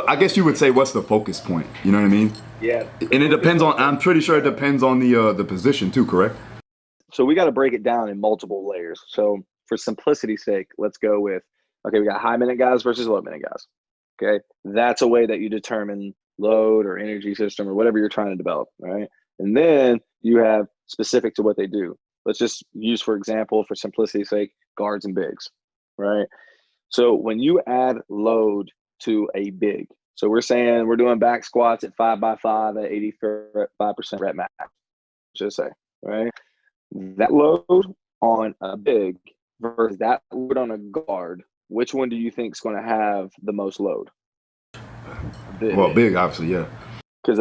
I guess you would say, what's the focus point? You know what I mean?
Yeah.
And it depends on, I'm pretty sure it depends on the position too, correct?
So we got to break it down in multiple layers. So for simplicity's sake, let's go with, okay, we got high minute guys versus low minute guys. Okay. That's a way that you determine load or energy system or whatever you're trying to develop. Right. And then you have specific to what they do. Let's just use, for example, for simplicity's sake, guards and bigs. Right. So when you add load to a big, so we're saying we're doing back squats at 5x5 at 85% rep max, just say, right? That load on a big versus that load on a guard, which one do you think is going to have the most load?
Big. Well, big, obviously, yeah.
Because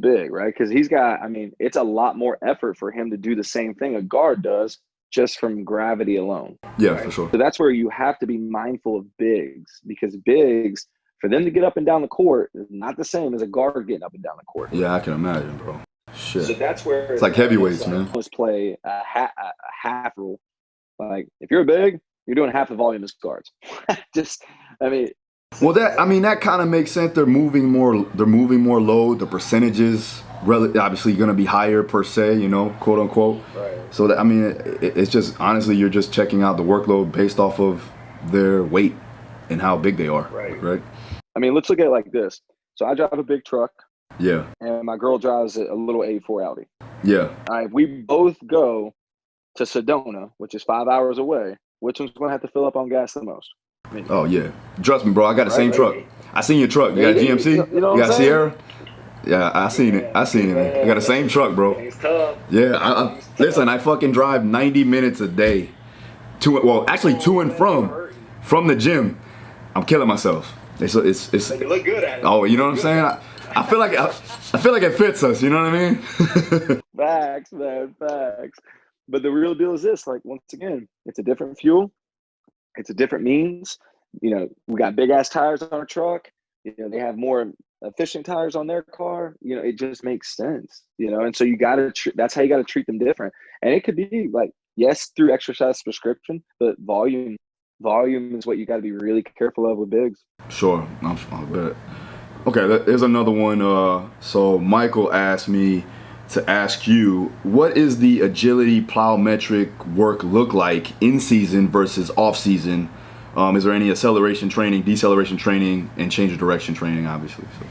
big, right? Because he's got, I mean, it's a lot more effort for him to do the same thing a guard does just from gravity alone.
Yeah,
right?
for sure.
So that's where you have to be mindful of bigs, because bigs, for them to get up and down the court is not the same as a guard getting up and down the court.
Yeah, I can imagine, bro. Shit.
So that's where
it's like heavyweights, man.
Let's play a half rule. Like, if you're big, you're doing half the volume as guards.
Well, that kind of makes sense. They're moving more load. The percentages obviously going to be higher per se, quote unquote.
Right.
So that, it's just, honestly, you're just checking out the workload based off of their weight and how big they are. Right.
I mean, let's look at it like this. So I drive a big truck.
Yeah.
And my girl drives a little 84 Audi.
Yeah.
All right. We both go to Sedona, which is 5 hours away. Which one's going to have to fill up on gas the most?
Oh, yeah. Trust me, bro. I got the same truck. I seen your truck. You got a GMC?
You know
got Sierra? Yeah, I seen it, man. I got the same truck, bro.
It's tough.
Yeah. Listen, I fucking drive 90 minutes a day. To and from the gym. I'm killing myself. It's
You look good at it.
Oh, you know what I'm saying? I feel like it fits us. You know what I mean?
Facts, man. Facts. But the real deal is this. Like, once again, it's a different fuel. It's a different means. We got big ass tires on our truck. They have more efficient tires on their car. It just makes sense. And so that's how you got to treat them different. And it could be like, yes, through exercise prescription, but volume is what you got to be really careful of with bigs.
Sure, I bet. Okay, there's another one. So Michael asked me to ask you, what is the agility plyometric work look like in season versus off season? Is there any acceleration training, deceleration training, and change of direction training, obviously? So.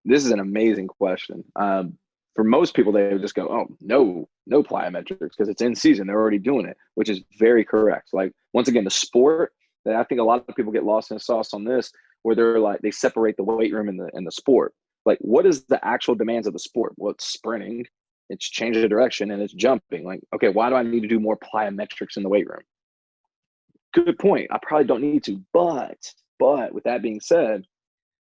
This is an amazing question. For most people, they would just go, oh, no plyometrics because it's in season. They're already doing it, which is very correct. Like, once again, the sport, that I think a lot of people get lost in the sauce on this, where they're like, they separate the weight room and the sport. Like, what is the actual demands of the sport? Well, it's sprinting, it's change of direction, and it's jumping. Like, okay, why do I need to do more plyometrics in the weight room? Good point. I probably don't need to, but with that being said,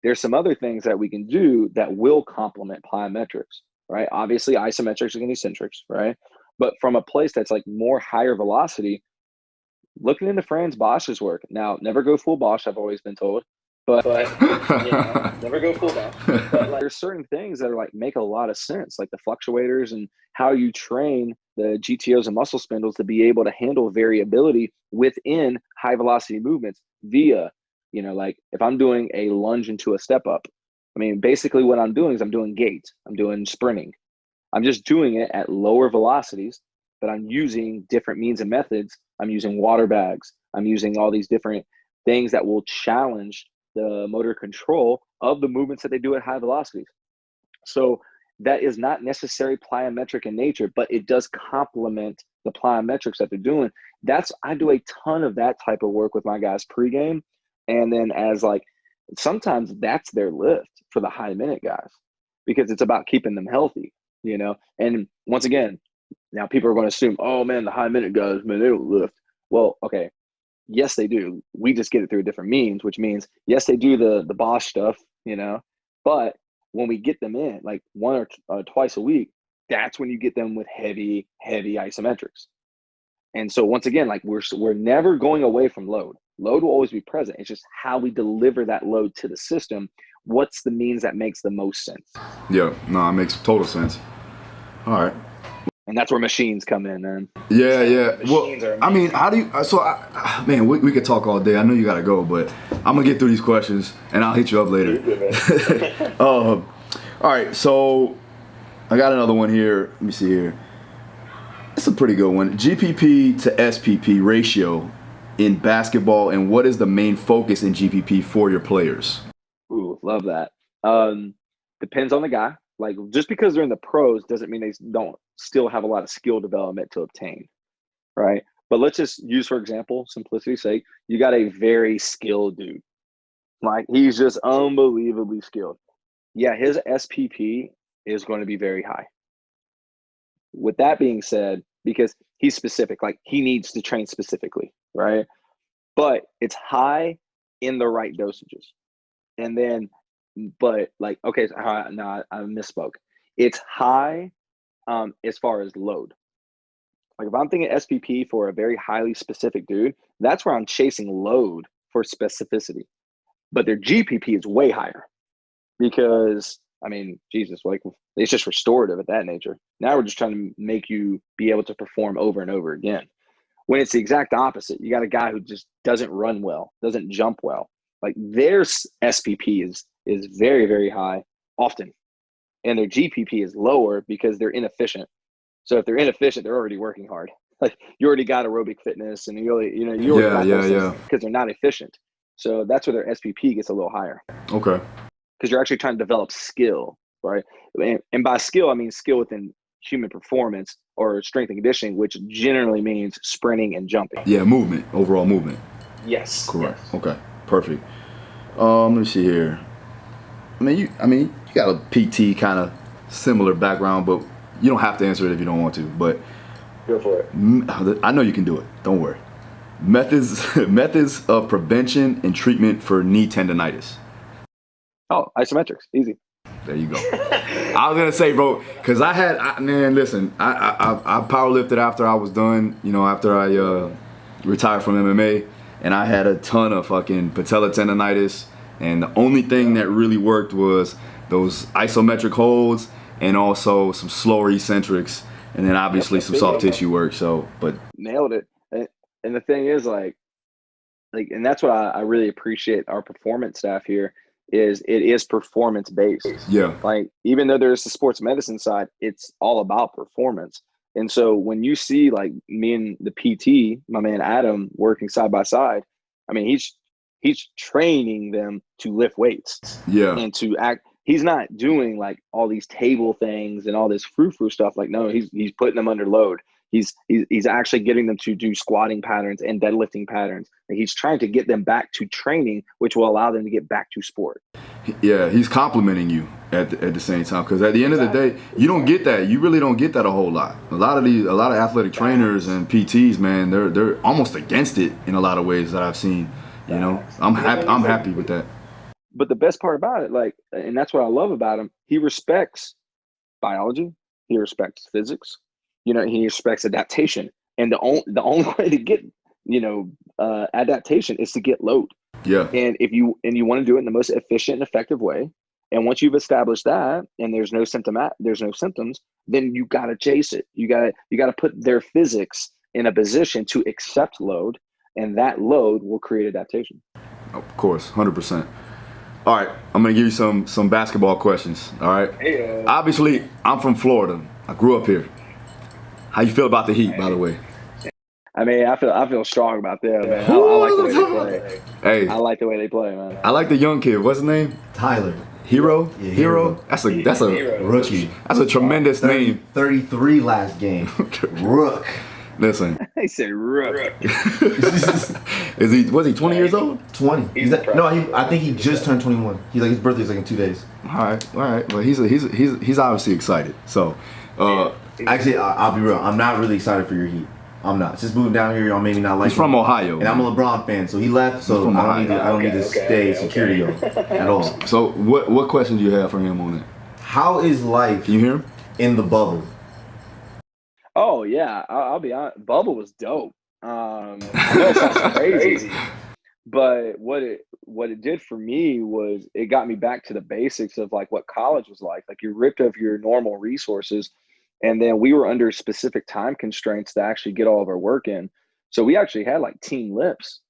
there's some other things that we can do that will complement plyometrics, right? Obviously, isometrics and eccentrics, right? But from a place that's like more higher velocity, looking into Franz Bosch's work. Now, never go full Bosch, I've always been told, but never go full Bosch. But there's certain things that are like make a lot of sense, like the fluctuators and how you train the GTOs and muscle spindles to be able to handle variability within high velocity movements via, like if I'm doing a lunge into a step up, basically what I'm doing is I'm doing gait, I'm doing sprinting. I'm just doing it at lower velocities, but I'm using different means and methods. I'm using water bags. I'm using all these different things that will challenge the motor control of the movements that they do at high velocities. So that is not necessarily plyometric in nature, but it does complement the plyometrics that they're doing. I do a ton of that type of work with my guys pregame. And then sometimes that's their lift for the high minute guys, because it's about keeping them healthy, And once again, now people are going to assume, oh man, the high minute guys, man, they don't lift. Well, okay. Yes, they do. We just get it through different means, which means, yes, they do the Bosch stuff, but when we get them in like one or twice a week, that's when you get them with heavy isometrics. And so once again, like we're never going away from load. Load will always be present. It's just how we deliver that load to the system. What's the means that makes the most sense?
Yeah, no, it makes total sense. All right.
And that's where machines come in, man.
Yeah. Well, how do you? Man, we could talk all day. I know you gotta go, but I'm gonna get through these questions and I'll hit you up later. All right, so I got another one here. Let me see here. It's a pretty good one. GPP to SPP ratio in basketball, and what is the main focus in GPP for your players?
Ooh, love that. Depends on the guy. Like, just because they're in the pros doesn't mean they don't still have a lot of skill development to obtain, right? But let's just use, for example, simplicity's sake, you got a very skilled dude. Like, he's just unbelievably skilled. Yeah, his SPP is going to be very high. With that being said, because he's specific, like he needs to train specifically, right? But it's high in the right dosages. And then but like, okay, so no, I misspoke. It's high as far as load. Like if I'm thinking SPP for a very highly specific dude, that's where I'm chasing load for specificity. But their GPP is way higher because, I mean, Jesus, like it's just restorative at that nature. Now we're just trying to make you be able to perform over and over again. When it's the exact opposite, you got a guy who just doesn't run well, doesn't jump well. Like their SPP is very, very high often. And their GPP is lower because they're inefficient. So if they're inefficient, they're already working hard. Like you already got aerobic fitness and you already got those things because they're not efficient. So that's where their SPP gets a little higher.
Okay.
Because you're actually trying to develop skill, right? And by skill, I mean skill within human performance or strength and conditioning, which generally means sprinting and jumping.
Yeah, movement, overall movement.
Yes.
Correct.
Yes.
Okay. Perfect. Let me see here. I mean, you got a PT kind of similar background, but you don't have to answer it if you don't want to. But
go for it.
I know you can do it. Don't worry. Methods of prevention and treatment for knee tendonitis.
Oh, isometrics, easy.
There you go. I was gonna say, bro, because I powerlifted after I was done. You know, after I retired from MMA, and I had a ton of fucking patella tendonitis, and the only thing that really worked was those isometric holds and also some slower eccentrics, and then obviously some soft tissue work. So, but
nailed it. And the thing is, like, and that's what I really appreciate our performance staff here. It is performance based.
Yeah.
Like even though there's the sports medicine side, it's all about performance. And so when you see like me and the PT, my man Adam, working side by side, I mean he's training them to lift weights.
Yeah.
And to act. He's not doing like all these table things and all this frou-frou stuff. Like no, he's putting them under load. He's actually getting them to do squatting patterns and deadlifting patterns. And he's trying to get them back to training, which will allow them to get back to sport.
Yeah, he's complimenting you at the same time, because at the end of the day, you don't get that. You really don't get that a whole lot. A lot of athletic trainers and PTs, man, they're almost against it in a lot of ways that I've seen. You know, I'm happy with that.
But the best part about it, like, and that's what I love about him, he respects biology, he respects physics, you know, he respects adaptation. And the only way to get, adaptation is to get load.
Yeah.
And you want to do it in the most efficient and effective way. And once you've established that and there's no symptoms, then you got to chase it. You got to put their physics in a position to accept load, and that load will create adaptation.
Of course, 100%. All right, I'm gonna give you some basketball questions. All right.
Hey,
obviously, I'm from Florida. I grew up here. How you feel about the Heat, by the way?
I mean, I feel strong about them, man. I like the way they play.
Hey,
I like the way they play, man.
I like the young kid. What's his name?
Tyler.
Hero?
Yeah,
Hero? That's a
rookie.
That's a tremendous name.
33 last game. Rook.
Listen.
They said Rook.
Was he 20 years old?
20. I think he just turned 21. He's like, his birthday's like in 2 days.
All right. But he's obviously excited. So,
actually, I'll be real. I'm not really excited for your Heat. I'm not. Just moving down here, y'all maybe not like.
He's from Ohio,
and I'm a LeBron fan, so he left. So I don't need to stay security at all.
So what question do you have for him on it?
How is life?
Can you hear him?
In the bubble?
Oh yeah, I'll be honest. Bubble was dope. I know it sounds crazy, but what it did for me was it got me back to the basics of like what college was like. Like you're ripped of your normal resources, and then we were under specific time constraints to actually get all of our work in. So we actually had like team lips,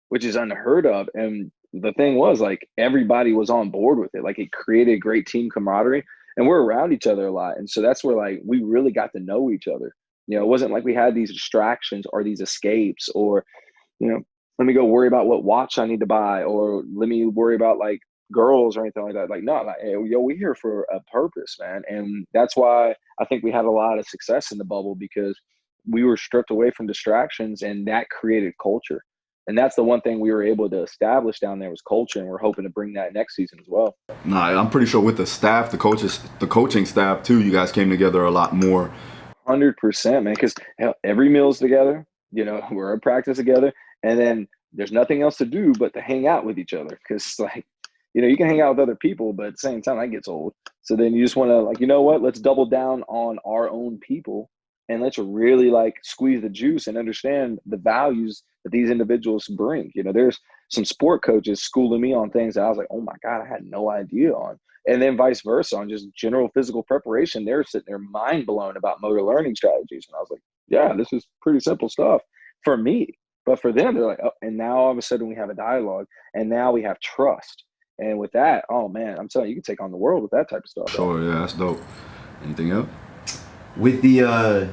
which is unheard of. And the thing was like everybody was on board with it. Like it created great team camaraderie. And we're around each other a lot. And so that's where like we really got to know each other. You know, it wasn't like we had these distractions or these escapes or, let me go worry about what watch I need to buy or let me worry about like girls or anything like that. Like, no, like, hey, we're here for a purpose, man. And that's why I think we had a lot of success in the bubble because we were stripped away from distractions and that created culture. And that's the one thing we were able to establish down there was culture, and we're hoping to bring that next season as well.
Nah, I'm pretty sure with the staff, the coaching staff too, you guys came together a lot more.
100%, man, because every meal's together, we're at practice together, and then there's nothing else to do but to hang out with each other because, like, you can hang out with other people, but at the same time, that gets old. So then you just want to like, you know what? Let's double down on our own people and let's really like squeeze the juice and understand the values that these individuals bring. There's some sport coaches schooling me on things that I was like, oh my God, I had no idea on. And then vice versa on just general physical preparation. They're sitting there mind blown about motor learning strategies. And I was like, yeah, this is pretty simple stuff for me. But for them, they're like, oh, and now all of a sudden we have a dialogue and now we have trust. And with that, oh man, I'm telling you, you can take on the world with that type of stuff.
Sure, yeah, that's dope. Anything else?
With the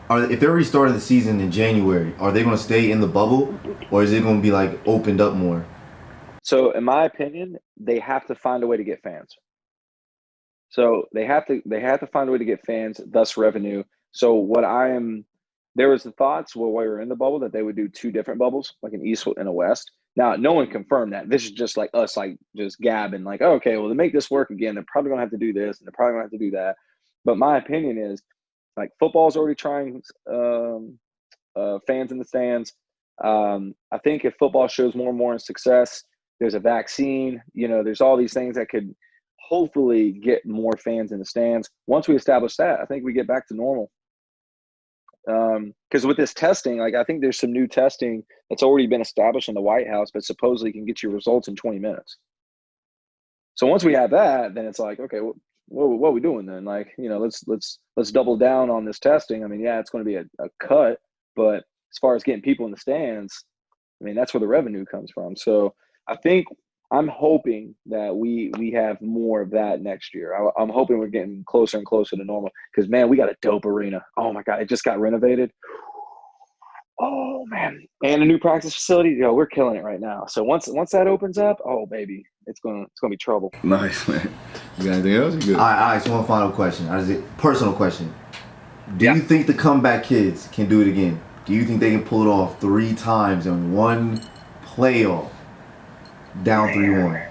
if they're restarting the season in January, are they going to stay in the bubble, or is it going to be like opened up more?
So, in my opinion, they have to find a way to get fans. So they have to find a way to get fans, thus revenue. So there was the thoughts while we were in the bubble that they would do 2 different bubbles, like an East and a West. Now, no one confirmed that. This is just like us, like just gabbing, like, oh, okay, well, to make this work again, they're probably going to have to do this and they're probably going to have to do that. But my opinion is, like, football's already trying fans in the stands. I think if football shows more and more in success, there's a vaccine, there's all these things that could hopefully get more fans in the stands. Once we establish that, I think we get back to normal. Because with this testing, like I think there's some new testing that's already been established in the White House, but supposedly can get you results in 20 minutes. So once we have that, then it's like, okay, what are we doing then? Like, let's double down on this testing. I mean, yeah, it's going to be a cut, but as far as getting people in the stands, I mean, that's where the revenue comes from. So I'm hoping that we have more of that next year. I'm hoping we're getting closer and closer to normal because, man, we got a dope arena. Oh, my God, it just got renovated. Oh, man. And a new practice facility. We're killing it right now. So once that opens up, oh, baby, it's gonna be trouble.
Nice, man. You got anything else? You good?
All right, so one final question. Personal question. Do you think the comeback kids can do it again? Do you think they can pull it off 3 times in one playoff? Down 3-1.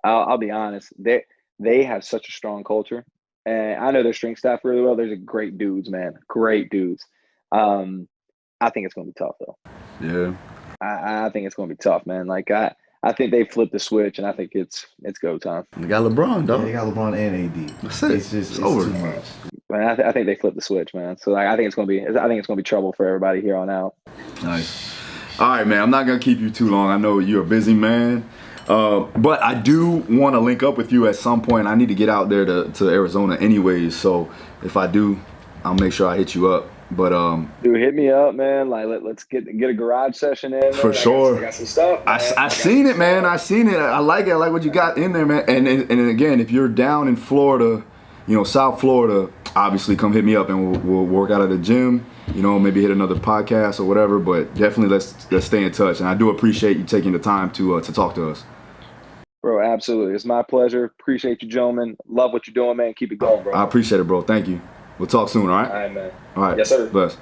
I'll be honest. They have such a strong culture, and I know their strength staff really well. They're great dudes, man. Great dudes. I think it's going to be tough though.
Yeah.
I think it's going to be tough, man. Like I think they flipped the switch, and I think it's go time.
They got LeBron, though.
Yeah, they got LeBron and AD.
That's it.
It's
over.
Too much.
Man, I think they flipped the switch, man. So I think it's going to be trouble for everybody here on out.
Nice. All right, man, I'm not going to keep you too long. I know you're a busy man. But I do want to link up with you at some point. I need to get out there to Arizona anyways. So if I do, I'll make sure I hit you up. But
dude, hit me up, man. Like let's get a garage session in.
For sure.
I got some stuff.
I seen it, man. I seen it. I like it. I like what you got in there, man. And again, if you're down in Florida, South Florida, obviously come hit me up and we'll work out at the gym. Maybe hit another podcast or whatever. But definitely let's stay in touch. And I do appreciate you taking the time to talk to us. Bro, absolutely. It's my pleasure. Appreciate you, gentlemen. Love what you're doing, man. Keep it going, bro. I appreciate it, bro. Thank you. We'll talk soon, all right? All right, man. All right. Yes, sir. Bless.